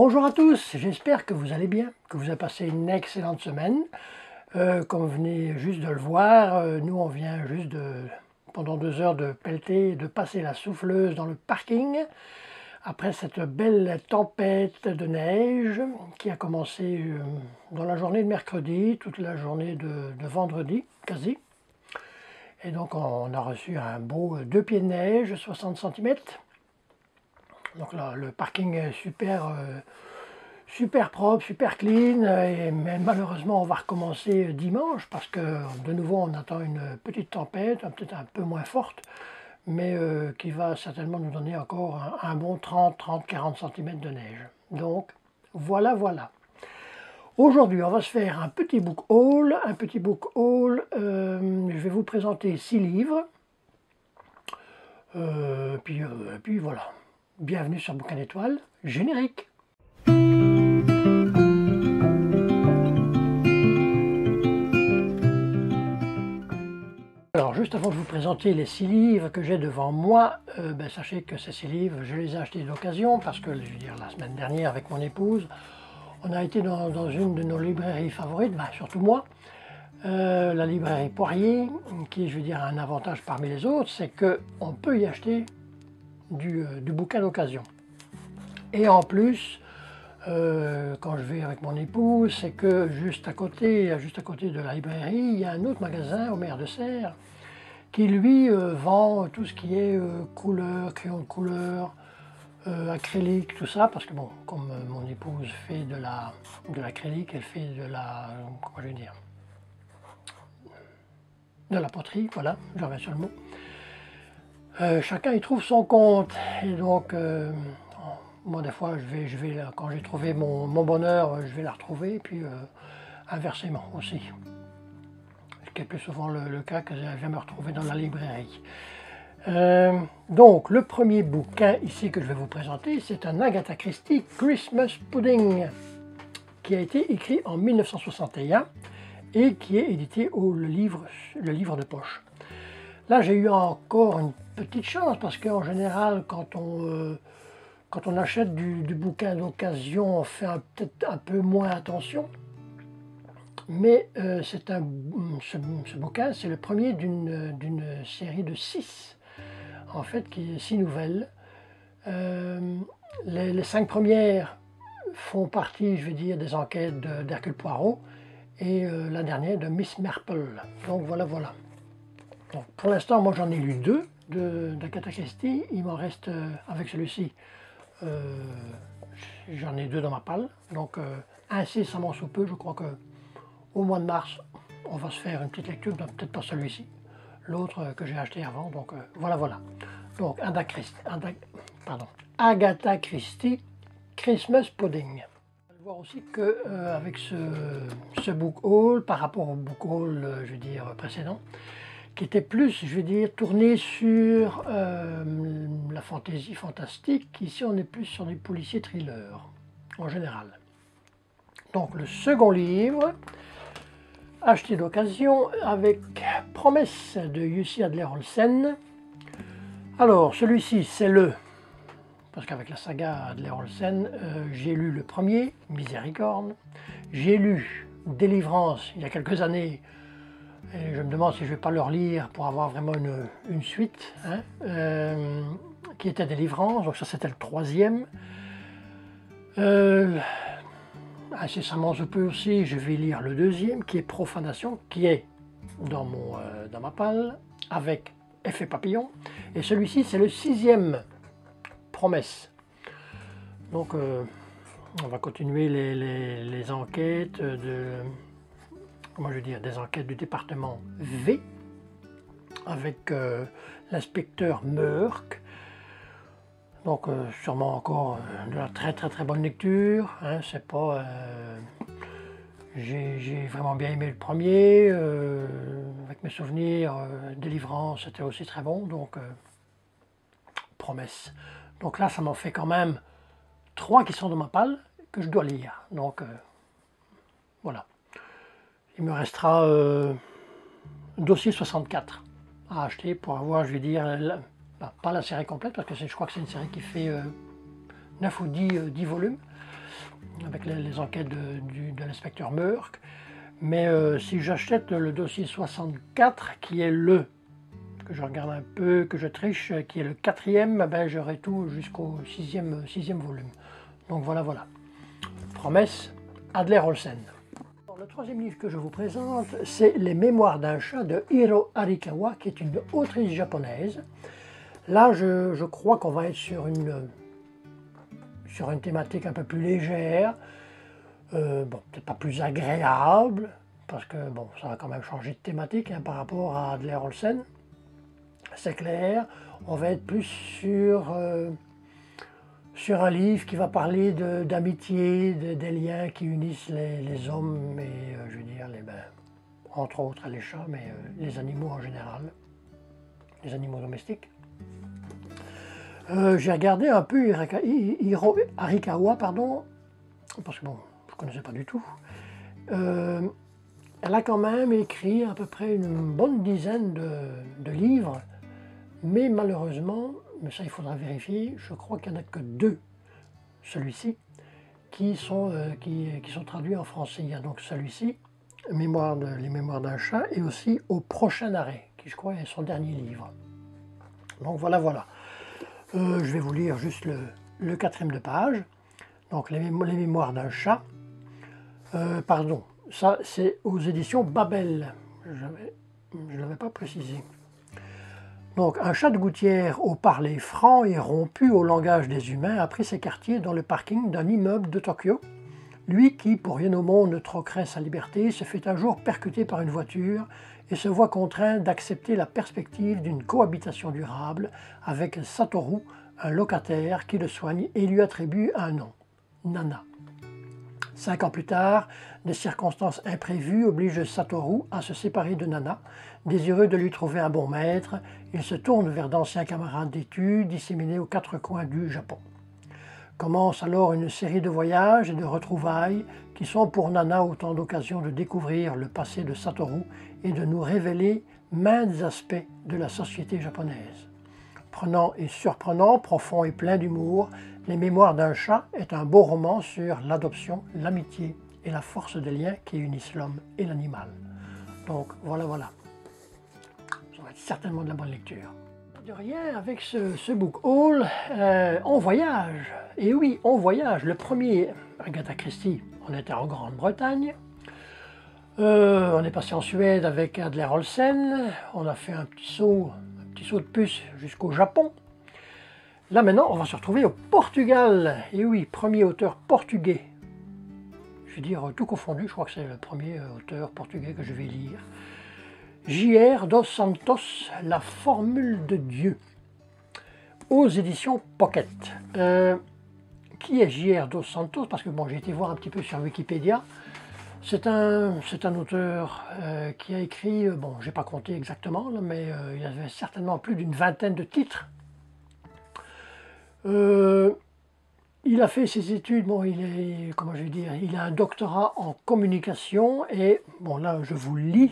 Bonjour à tous, j'espère que vous allez bien, que vous avez passé une excellente semaine. Comme vous venez juste de le voir, nous on vient juste pendant 2 heures de pelleter, de passer la souffleuse dans le parking. Après cette belle tempête de neige qui a commencé dans la journée de mercredi, toute la journée de vendredi quasi. Et donc on a reçu un beau 2 pieds de neige, 60 cm. Donc là, le parking est super propre, super clean, mais malheureusement on va recommencer dimanche parce que de nouveau on attend une petite tempête, peut-être un peu moins forte, mais qui va certainement nous donner encore un bon 30-40 cm de neige. Donc voilà. Aujourd'hui on va se faire un petit book haul, je vais vous présenter 6 livres, puis voilà. Bienvenue sur Bouquin d'étoiles, générique. Alors juste avant de vous présenter les 6 livres que j'ai devant moi, sachez que ces 6 livres, je les ai achetés d'occasion parce que, je veux dire, la semaine dernière avec mon épouse, on a été dans une de nos librairies favorites, surtout moi, la librairie Poirier, qui, je veux dire, a un avantage parmi les autres, c'est qu'on peut y acheter du bouquin d'occasion. Et en plus, quand je vais avec mon épouse, c'est que juste à côté de la librairie, il y a un autre magasin au Maire de Serres qui lui vend tout ce qui est couleur, crayon de couleur, acrylique, tout ça, parce que bon, comme mon épouse fait de l'acrylique, elle fait de la, comment je vais dire, de la poterie, voilà, j'en reviens sur le mot. Chacun y trouve son compte, et donc moi des fois je vais quand j'ai trouvé mon bonheur, je vais la retrouver, et puis inversement aussi. Ce qui est plus souvent le cas que je viens me retrouver dans la librairie. Donc le premier bouquin ici que je vais vous présenter, c'est un Agatha Christie Christmas Pudding, qui a été écrit en 1961 et qui est édité le livre de poche. Là j'ai eu encore une petite chance parce qu'en général quand on achète du bouquin d'occasion, on fait peut-être un peu moins attention. Mais ce bouquin, c'est le premier d'une série de 6, en fait, qui est 6 nouvelles. Les 5 premières font partie, je vais dire, des enquêtes d'Hercule Poirot, et la dernière de Miss Marple. Donc voilà. Donc, pour l'instant, moi j'en ai lu 2 d'Agatha Christie. Il m'en reste avec celui-ci. J'en ai 2 dans ma palle. Donc incessamment sous peu, je crois que au mois de mars, on va se faire une petite lecture, peut-être pas celui-ci, l'autre que j'ai acheté avant. Donc voilà. Donc Agatha Christie Christmas Pudding. On va voir aussi qu'avec ce book haul, par rapport au book haul, je veux dire, précédent, qui était plus, je veux dire, tourné sur la fantaisie fantastique. Ici, on est plus sur des policiers thrillers, en général. Donc, le second livre, acheté d'occasion, avec Promesse de Jussi Adler-Olsen. Alors, celui-ci, c'est parce qu'avec la saga Adler-Olsen, j'ai lu le premier, Miséricorde. J'ai lu Délivrance, il y a quelques années. Et je me demande si je ne vais pas le relire pour avoir vraiment une suite, qui était Délivrance, donc ça c'était le 3e. Incessamment je peux aussi, je vais lire le 2e, qui est Profanation, qui est dans ma palle, avec Effet Papillon. Et celui-ci c'est le 6e, Promesse. Donc on va continuer les enquêtes des enquêtes du département V, avec l'inspecteur Meurk. Donc sûrement encore de la très bonne lecture. C'est pas, j'ai vraiment bien aimé le premier. Avec mes souvenirs, Délivrance, c'était aussi très bon. Donc Promesse. Donc là, ça m'en fait quand même 3 qui sont dans ma palle que je dois lire. Donc voilà. Il me restera dossier 64 à acheter pour avoir, je vais dire, pas la série complète, parce que je crois que c'est une série qui fait 9 ou 10 volumes. avec les enquêtes de l'inspecteur Murk. Mais si j'achète le dossier 64, qui est que je regarde un peu, que je triche, qui est le 4e, ben, j'aurai tout jusqu'au 6e volume. Donc voilà, voilà. Promesse, Adler-Olsen. Le 3e livre que je vous présente, c'est Les Mémoires d'un chat de Hiro Arikawa, qui est une autrice japonaise. Là, je crois qu'on va être sur une thématique un peu plus légère, bon, peut-être pas plus agréable, parce que bon, ça va quand même changer de thématique hein, par rapport à Adler-Olsen. C'est clair, on va être plus sur un livre qui va parler d'amitié, des liens qui unissent les hommes et, je veux dire, entre autres les chats, mais les animaux en général, les animaux domestiques. J'ai regardé un peu Hiro Arikawa, pardon, parce que bon, je ne connaissais pas du tout. Elle a quand même écrit à peu près une bonne dizaine de livres, mais malheureusement, mais ça il faudra vérifier, je crois qu'il n'y en a que 2, celui-ci, qui sont traduits en français. Il y a donc celui-ci, Les Mémoires d'un chat, et aussi Au prochain arrêt, qui je crois est son dernier livre. Donc voilà, voilà. Je vais vous lire juste le 4e de page. Donc les Mémoires d'un chat. Pardon, ça c'est aux éditions Babel. Je ne l'avais pas précisé. Donc un chat de gouttière au parler franc et rompu au langage des humains a pris ses quartiers dans le parking d'un immeuble de Tokyo. Lui qui, pour rien au monde, ne troquerait sa liberté, se fait un jour percuter par une voiture et se voit contraint d'accepter la perspective d'une cohabitation durable avec Satoru, un locataire qui le soigne et lui attribue un nom, Nana. 5 ans plus tard, des circonstances imprévues obligent Satoru à se séparer de Nana. Désireux de lui trouver un bon maître, il se tourne vers d'anciens camarades d'études disséminés aux 4 coins du Japon. Commence alors une série de voyages et de retrouvailles qui sont pour Nana autant d'occasions de découvrir le passé de Satoru et de nous révéler maints aspects de la société japonaise. Prenant et surprenant, profond et plein d'humour, Les Mémoires d'un chat est un beau roman sur l'adoption, l'amitié et la force des liens qui unissent l'homme et l'animal. Donc voilà, voilà. Ça va être certainement de la bonne lecture. De rien, avec ce book haul, on voyage. Et oui, on voyage. Le premier, Agatha Christie, on était en Grande-Bretagne. On est passé en Suède avec Adler-Olsen. On a fait un petit saut de puce jusqu'au Japon. Là maintenant, on va se retrouver au Portugal. Et oui, premier auteur portugais. Je veux dire, tout confondu, je crois que c'est le premier auteur portugais que je vais lire. J.R. dos Santos, La formule de Dieu, aux éditions Pocket. Qui est J.R. dos Santos? Parce que bon, j'ai été voir un petit peu sur Wikipédia. C'est un auteur qui a écrit, bon, j'ai pas compté exactement, là, mais il avait certainement plus d'une vingtaine de titres. Il a fait ses études, bon, comment je vais dire, il a un doctorat en communication et, bon là je vous lis,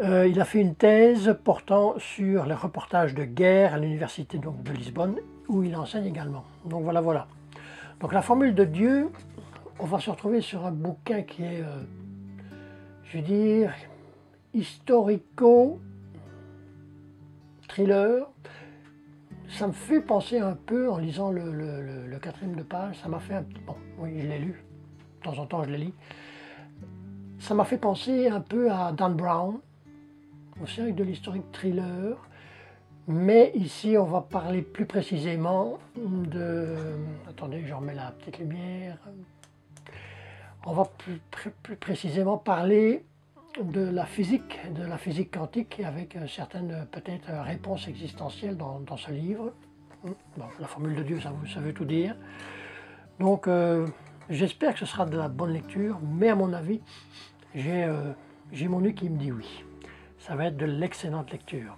il a fait une thèse portant sur les reportages de guerre à l'université de Lisbonne, où il enseigne également. Donc voilà, voilà. Donc la formule de Dieu, on va se retrouver sur un bouquin qui est, je veux dire, historico-thriller. Ça me fait penser un peu, en lisant le 4e de page, ça m'a fait un petit... Bon, oui, je l'ai lu, de temps en temps je le lis. Ça m'a fait penser un peu à Dan Brown, aussi avec de l'historique thriller. Mais ici, on va parler plus précisément de... Attendez, je remets la petite lumière. On va plus précisément parler de la physique quantique, avec certaines peut-être réponses existentielles dans ce livre. Bon, la formule de Dieu, ça veut tout dire. Donc j'espère que ce sera de la bonne lecture, mais à mon avis, j'ai mon œil qui me dit oui. Ça va être de l'excellente lecture.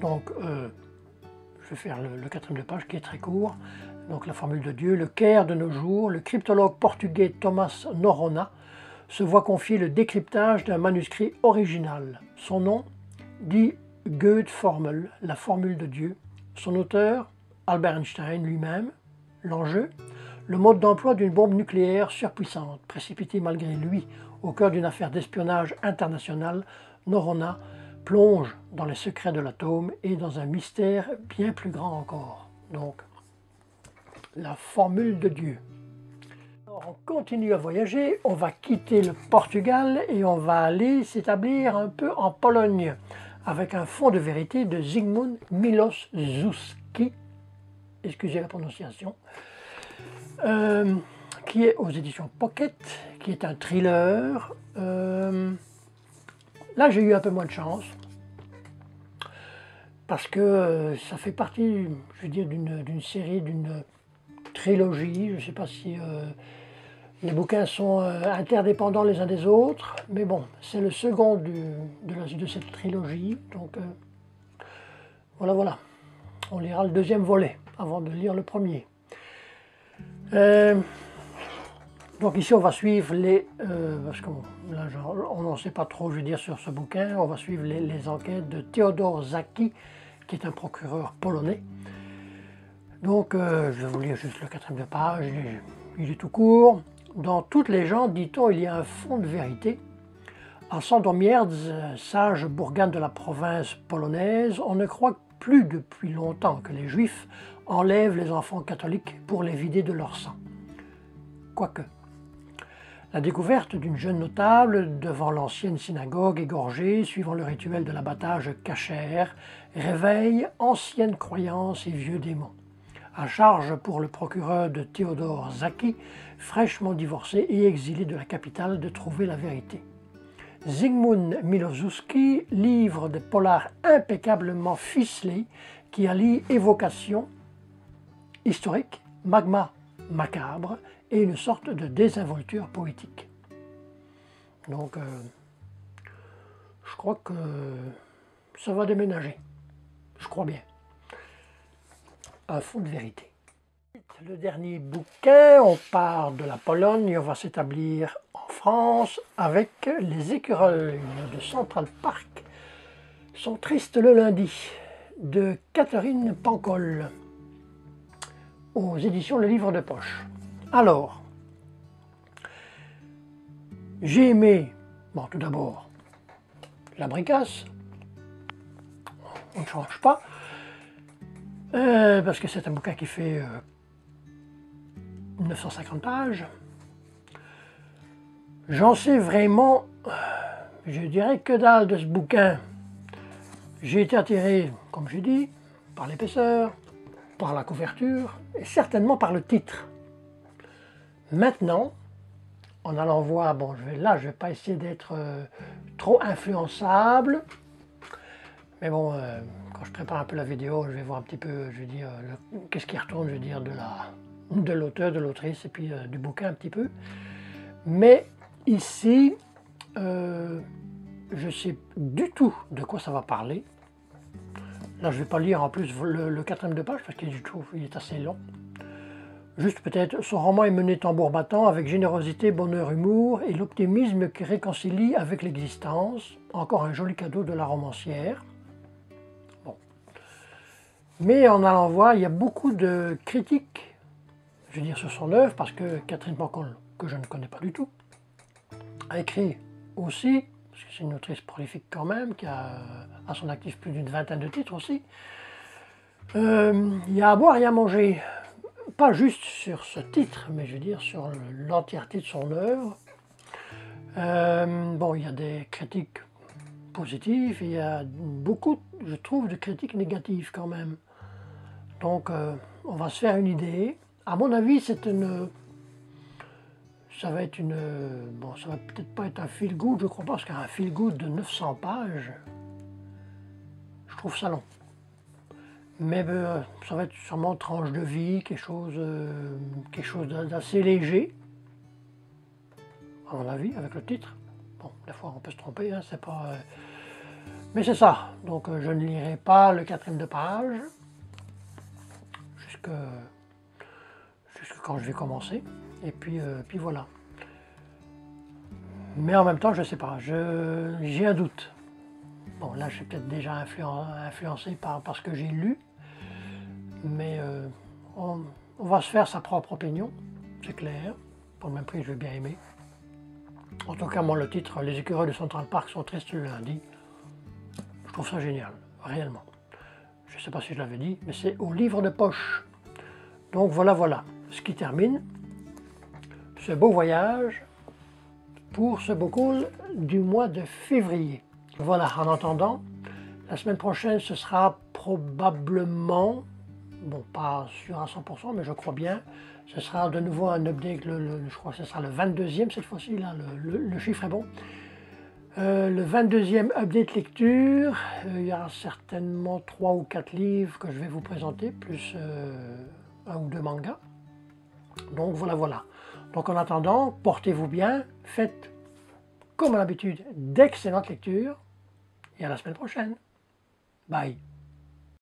Donc je vais faire le 4e de page qui est très court. Donc la formule de Dieu, le Caire de nos jours, le cryptologue portugais Thomas Noronha se voit confier le décryptage d'un manuscrit original. Son nom, Die Goethe-Formel, la formule de Dieu. Son auteur, Albert Einstein lui-même. L'enjeu, le mode d'emploi d'une bombe nucléaire surpuissante, précipitée malgré lui au cœur d'une affaire d'espionnage international, Noronha plonge dans les secrets de l'atome et dans un mystère bien plus grand encore. Donc, la formule de Dieu. Alors, on continue à voyager, on va quitter le Portugal et on va aller s'établir un peu en Pologne avec un fond de vérité de Zygmunt Miłoszewski, excusez la prononciation, qui est aux éditions Pocket, qui est un thriller. Là, j'ai eu un peu moins de chance, parce que ça fait partie, je veux dire, d'une série, d'une trilogie. Je ne sais pas si les bouquins sont interdépendants les uns des autres, mais bon, c'est le second de cette trilogie. Donc, voilà. On lira le deuxième volet avant de lire le premier. Donc ici on va suivre parce qu'on n'en sait pas trop, je veux dire, sur ce bouquin, on va suivre les enquêtes de Théodore Zaki, qui est un procureur polonais. Donc je vais vous lire juste le 4e de page, il est tout court. Dans toutes les gens, dit-on, il y a un fond de vérité. À Sandomierz, sage bourgane de la province polonaise, on ne croit plus depuis longtemps que les Juifs enlèvent les enfants catholiques pour les vider de leur sang. Quoique. La découverte d'une jeune notable devant l'ancienne synagogue égorgée, suivant le rituel de l'abattage cachère, réveille anciennes croyances et vieux démons. À charge pour le procureur de Théodore Zaki, fraîchement divorcé et exilé de la capitale, de trouver la vérité. Zygmunt Miłoszewski livre des polars impeccablement ficelés qui allient évocation historique, magma macabre et une sorte de désinvolture poétique. Donc, je crois que ça va déménager. Je crois bien. Un fond de vérité. Le dernier bouquin, on part de la Pologne et on va s'établir en France avec Les écureuils de Central Park sont tristes le lundi de Catherine Pancol aux éditions Le Livre de Poche. Alors, j'ai aimé, bon, tout d'abord, la Bricasse, on ne change pas, parce que c'est un bouquin qui fait 950 pages. J'en sais vraiment, je dirais, que dalle de ce bouquin. J'ai été attiré, comme j'ai dit, par l'épaisseur, par la couverture et certainement par le titre. Maintenant, en allant voir, bon, je vais pas essayer d'être trop influençable, mais bon, quand je prépare un peu la vidéo, je vais voir un petit peu, je veux dire, qu'est-ce qui retourne, je veux dire, de l'auteur, de l'autrice, et puis du bouquin un petit peu. Mais ici, je sais du tout de quoi ça va parler. Là, je ne vais pas lire en plus le 4e de page, parce qu'il est assez long. Juste peut-être, son roman est mené tambour battant, avec générosité, bonheur, humour, et l'optimisme qui réconcilie avec l'existence. Encore un joli cadeau de la romancière. Bon. Mais en allant voir, il y a beaucoup de critiques, je veux dire, sur son œuvre, parce que Catherine Pancol, que je ne connais pas du tout, a écrit aussi, parce que c'est une autrice prolifique quand même, qui a à son actif plus d'une vingtaine de titres aussi. Il y a à boire et à manger, pas juste sur ce titre, mais je veux dire sur l'entièreté de son œuvre. Bon, il y a des critiques positives, il y a beaucoup, je trouve, de critiques négatives quand même. Donc, on va se faire une idée. À mon avis, ça va être bon, ça va peut-être pas être un feel-good, je crois pas, parce qu'un feel-good de 900 pages, je trouve ça long. Mais ça va être sûrement tranche de vie, quelque chose d'assez léger, à mon avis, avec le titre. Bon, des fois on peut se tromper, hein, c'est pas... Mais c'est ça, donc je ne lirai pas le 4e de page, jusque quand je vais commencer, et puis voilà. Mais en même temps, je ne sais pas, j'ai un doute. Bon, là, je suis peut-être déjà influencé par ce que j'ai lu, mais on va se faire sa propre opinion. c'est clair. Pour le même prix, je vais bien aimer. En tout cas, moi, le titre, les écureuils de Central Park sont tristes le lundi. Je trouve ça génial, réellement. Je ne sais pas si je l'avais dit, mais c'est au livre de poche. Donc voilà, ce qui termine ce beau voyage pour ce book haul du mois de février. Voilà, en attendant, la semaine prochaine, ce sera probablement, bon, pas sûr à 100%, mais je crois bien, ce sera de nouveau un update, je crois que ce sera le 22e cette fois-ci, là, le chiffre est bon. Le 22e update lecture, il y aura certainement 3 ou 4 livres que je vais vous présenter, plus un ou deux mangas. Donc voilà. Donc en attendant, portez-vous bien, faites comme à l'habitude d'excellentes lectures et à la semaine prochaine. Bye.